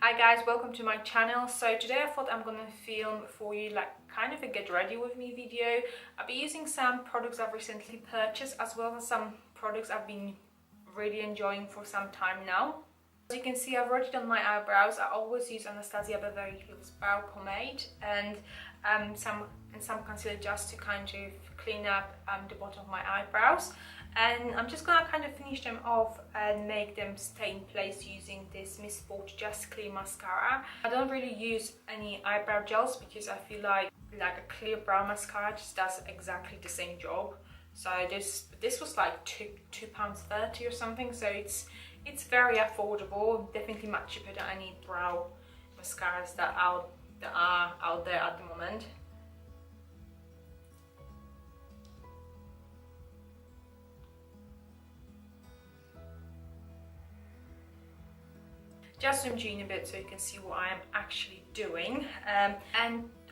Hi guys, welcome to my channel. So today I thought I'm gonna film for you like kind of a get ready with me video. I'll be using some products I've recently purchased as well as some products I've been really enjoying for some time now. As you can see, I've already done my eyebrows. I always use Anastasia Beverly Hills brow pomade and some concealer just to kind of clean up the bottom of my eyebrows. And I'm just gonna kind of finish them off and make them stay in place using this Miss Sport Just Clear mascara. I don't really use any eyebrow gels because I feel like a clear brow mascara just does exactly the same job. So this was like £2.30 or something. So it's very affordable. Definitely much cheaper than any brow mascaras that are out there at the moment. Just zoom in a bit so you can see what I am actually doing. And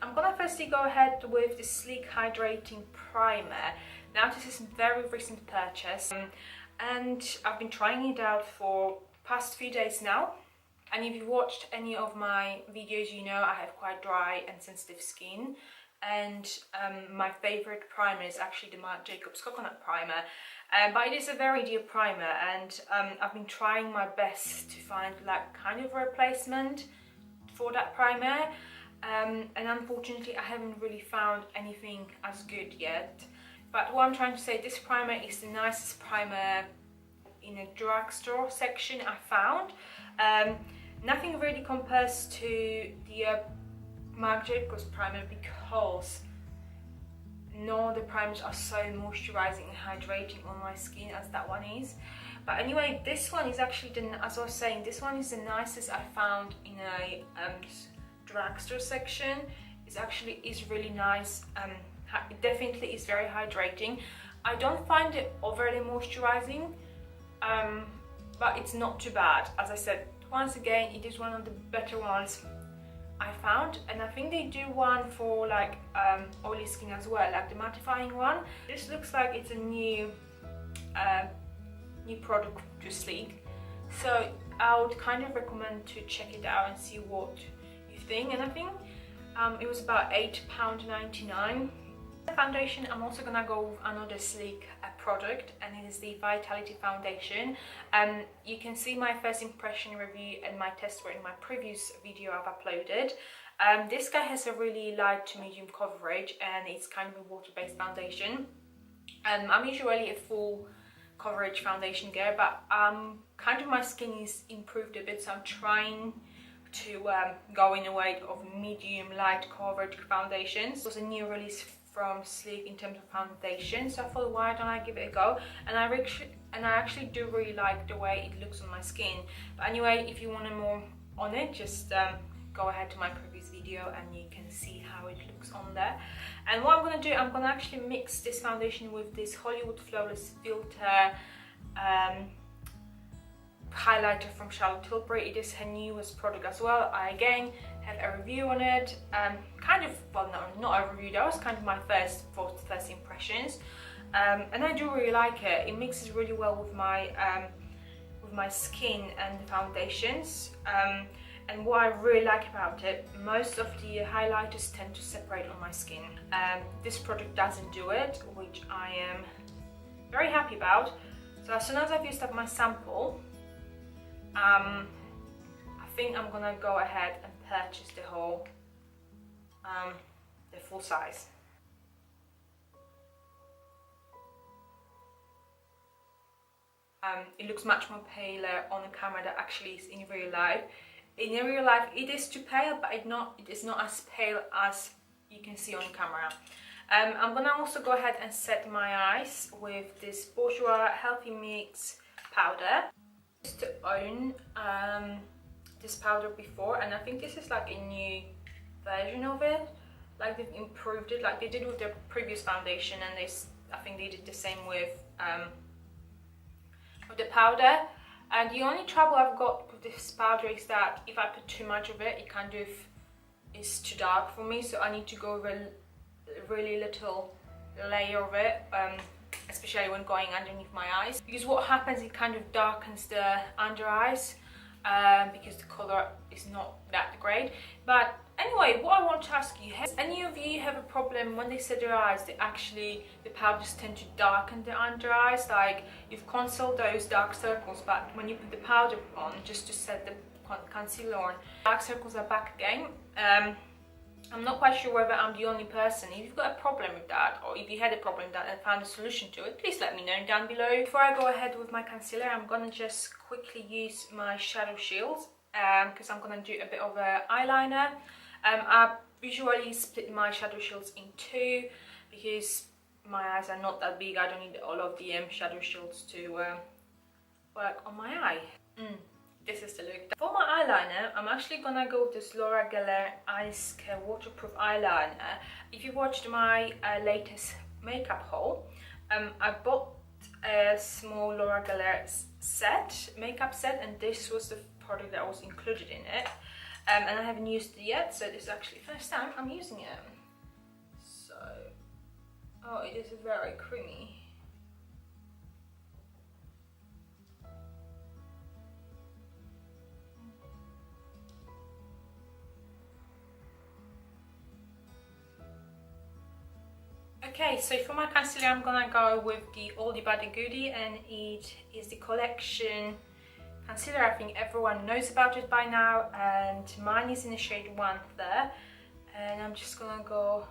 I'm gonna firstly go ahead with the Sleek Hydrating Primer. Now this is a very recent purchase and I've been trying it out for past few days now. And if you watched any of my videos, you know I have quite dry and sensitive skin. And my favorite primer is actually the Marc Jacobs Coconut Primer. But it is a very dear primer, and I've been trying my best to find like kind of a replacement for that primer. And unfortunately I haven't really found anything as good yet. But what I'm trying to say, this primer is the nicest primer in a drugstore section I found. Nothing really compares to the Marc Jacobs primer because no other primers are so moisturizing and hydrating on my skin as that one is. But anyway, this one is actually, as I was saying, this one is the nicest I found in a drugstore section. It's really nice. It definitely is very hydrating. I don't find it overly moisturizing, but it's not too bad. As I said, once again, it is one of the better ones I found, and I think they do one for like oily skin as well, like the mattifying one. This looks like it's a new product to Sleek, so I would kind of recommend to check it out and see what you think. And I think it was about £8.99. The foundation, I'm also gonna go with another Sleek product, and it is the Vitality Foundation. You can see my first impression review and my test wear in my previous video I've uploaded. This guy has a really light to medium coverage, and it's kind of a water-based foundation. I'm usually a full coverage foundation girl, but kind of my skin is improved a bit, so I'm trying to go in a way of medium light coverage foundations. It was a new release from Sleek in terms of foundation, so I thought, why don't I give it a go? And I actually do really like the way it looks on my skin. But anyway, if you want more on it, just go ahead to my previous video and you can see how it looks on there. And what I'm going to do, I'm going to actually mix this foundation with this Hollywood Flawless Filter highlighter from Charlotte Tilbury. It is her newest product as well. I again have a review on it. Kind of, well, no, not a review, that was kind of my first impressions. And I do really like it. It mixes really well with my skin and the foundations. And what I really like about it, most of the highlighters tend to separate on my skin. This product doesn't do it, which I am very happy about. So as soon as I've used up my sample, I think I'm gonna go ahead and purchase the whole, the full size. It looks much more paler on the camera than actually is in real life. In real life, it is too pale, but it is not as pale as you can see on camera. I'm gonna also go ahead and set my eyes with this Bourjois Healthy Mix powder. To own this powder before, and I think this is like a new version of it, like they've improved it like they did with their previous foundation, and I think they did the same with the powder. And the only trouble I've got with this powder is that if I put too much of it, it kind of is too dark for me, so I need to go with a really little layer of it, especially when going underneath my eyes, because what happens, it kind of darkens the under eyes. because the color is not that great. But anyway, what I want to ask you, has any of you have a problem when they set their eyes, the powders tend to darken the under eyes? Like, you've concealed those dark circles, but when you put the powder on just to set the concealer on, dark circles are back again. I'm not quite sure whether I'm the only person. If you've got a problem with that, or if you had a problem with that and found a solution to it, please let me know down below. Before I go ahead with my concealer, I'm gonna just quickly use my shadow shield because I'm gonna do a bit of an eyeliner. I usually split my shadow shields in two because my eyes are not that big. I don't need all of the shadow shields to work on my eye. This is the look. For my eyeliner, I'm actually gonna go with this Laura Geller Ice Care Waterproof Eyeliner. If you watched my latest makeup haul, I bought a small Laura Geller makeup set, and this was the product that was included in it. And I haven't used it yet, so this is actually the first time I'm using it. So, oh, it is very creamy. Okay, so for my concealer, I'm gonna go with the Oldie But Goodie, and it is the collection concealer. I think everyone knows about it by now, and mine is in the shade 1 there. And I'm just gonna go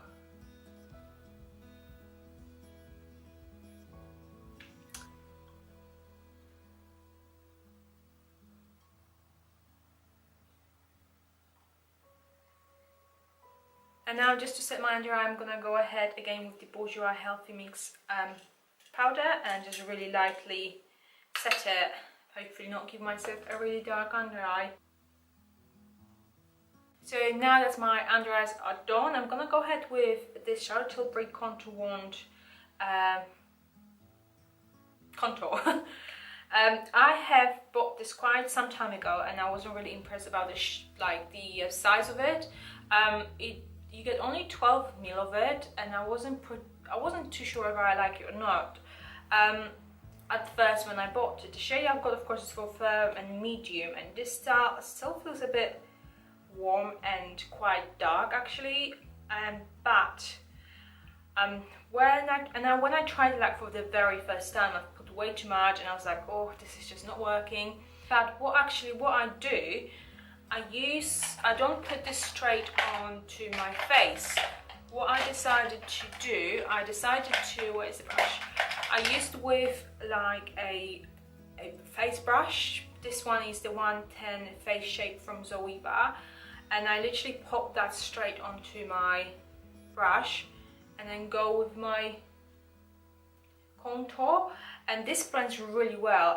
and now, just to set my under eye, I'm gonna go ahead again with the Bourjois Healthy Mix powder and just really lightly set it. Hopefully not give myself a really dark under eye. So now that my under eyes are done, I'm gonna go ahead with this Charlotte Tilbury Contour Wand contour. I have bought this quite some time ago, and I wasn't really impressed about the size of it. You get only 12 ml of it, and I wasn't too sure whether I like it or not. At first when I bought it, the shade I've got, of course, is for firm and medium, and this style still feels a bit warm and quite dark actually. But when I tried it for the very first time, I put way too much, and I was like, oh, this is just not working. But what I do, I don't put this straight onto my face. What I decided to do, where's the brush? I used with like a face brush. This one is the 110 Face Shape from Zoeva, and I literally pop that straight onto my brush and then go with my contour, and this blends really well.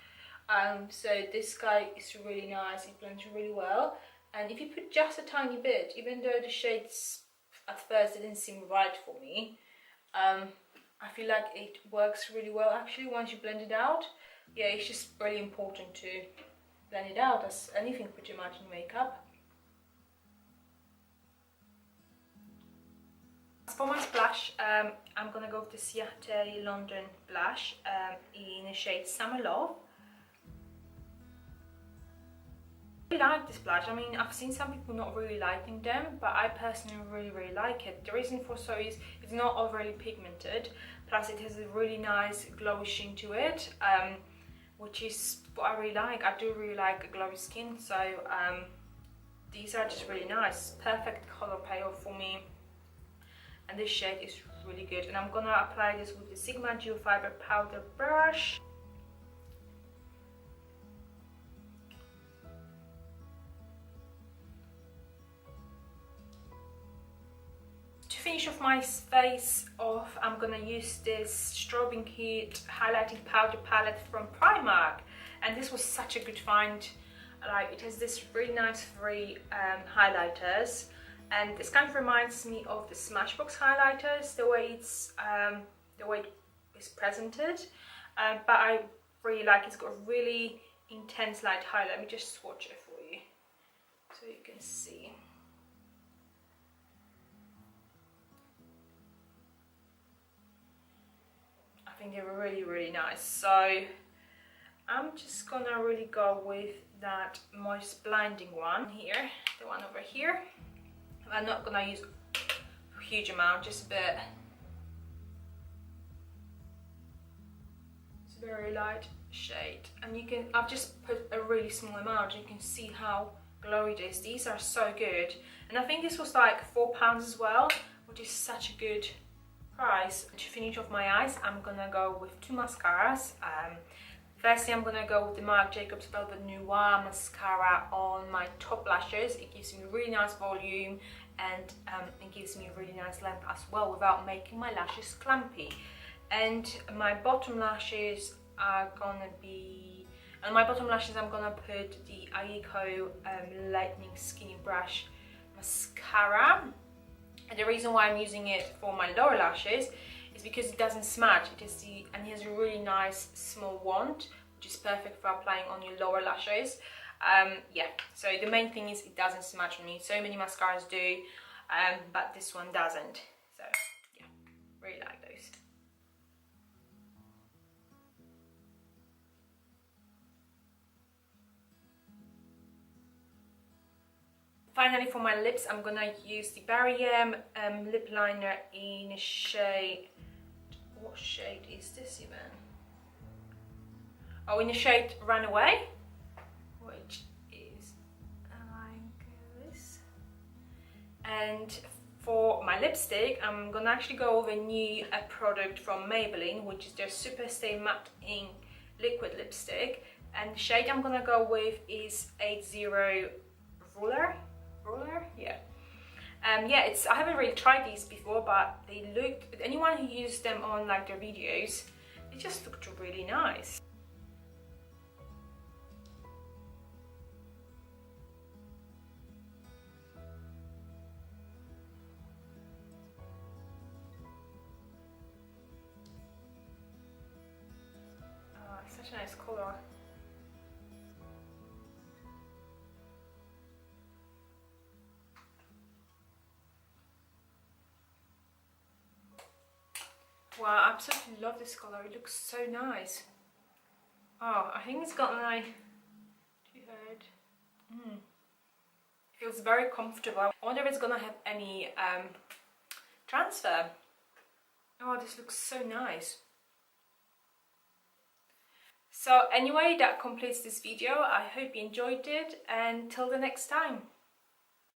So this guy is really nice, it blends really well. And if you put just a tiny bit, even though the shades at first didn't seem right for me, I feel like it works really well actually once you blend it out. Yeah, it's just really important to blend it out, as anything pretty much in makeup. As for my blush, I'm gonna go with the Ciate London blush in the shade Summer Love. I really like this blush. I mean, I've seen some people not really liking them, but I personally really like it. The reason for so is it's not overly pigmented, plus it has a really nice glowy sheen to it, which is what I really like. I do really like a glowy skin, so these are just really nice. Perfect color payoff for me, and this shade is really good. And I'm gonna apply this with the Sigma Gel Fiber Powder brush. Finish off my face off, I'm gonna use this Strobing Heat Highlighting Powder Palette from Primark, and this was such a good find. Like, it has this really nice three highlighters, and this kind of reminds me of the Smashbox highlighters, the way it is presented, but I really like it. It's got a really intense light highlight. Let me just swatch it for you so you can see. I think they were really nice. So I'm just gonna really go with that Moist Blinding one here, the one over here. I'm not gonna use a huge amount, just a bit. It's a very light shade, and you can, I've just put a really small amount. You can see how glowy it is. These are so good, and I think this was like £4 as well, which is such a good price. To finish off my eyes, I'm gonna go with two mascaras. Firstly, I'm gonna go with the Marc Jacobs Velvet Noir mascara on my top lashes. It gives me really nice volume, and it gives me a really nice length as well without making my lashes clumpy. And my bottom lashes are gonna be, on my bottom lashes I'm gonna put the Ayiko Lightning Skinny Brush mascara. And the reason why I'm using it for my lower lashes is because it doesn't smudge. And it has a really nice small wand, which is perfect for applying on your lower lashes. Yeah, so the main thing is it doesn't smudge on me. So many mascaras do, but this one doesn't. So yeah, really like those. Finally, for my lips, I'm gonna use the GRWM lip liner in a shade. What shade is this even? Oh, in the shade Runaway, which is like this. And for my lipstick, I'm gonna actually go with a new product from Maybelline, which is their Super Stay Matte Ink liquid lipstick. And the shade I'm gonna go with is 80 Ruler, yeah. Yeah, I haven't really tried these before, but they looked, anyone who used them on like their videos, they just looked really nice. Oh, it's such a nice color. Wow, I absolutely love this color. It looks so nice. Oh, I think it's got my feels very comfortable. I wonder if it's gonna have any transfer. Oh, this looks so nice. So anyway, that completes this video. I hope you enjoyed it, and till the next time.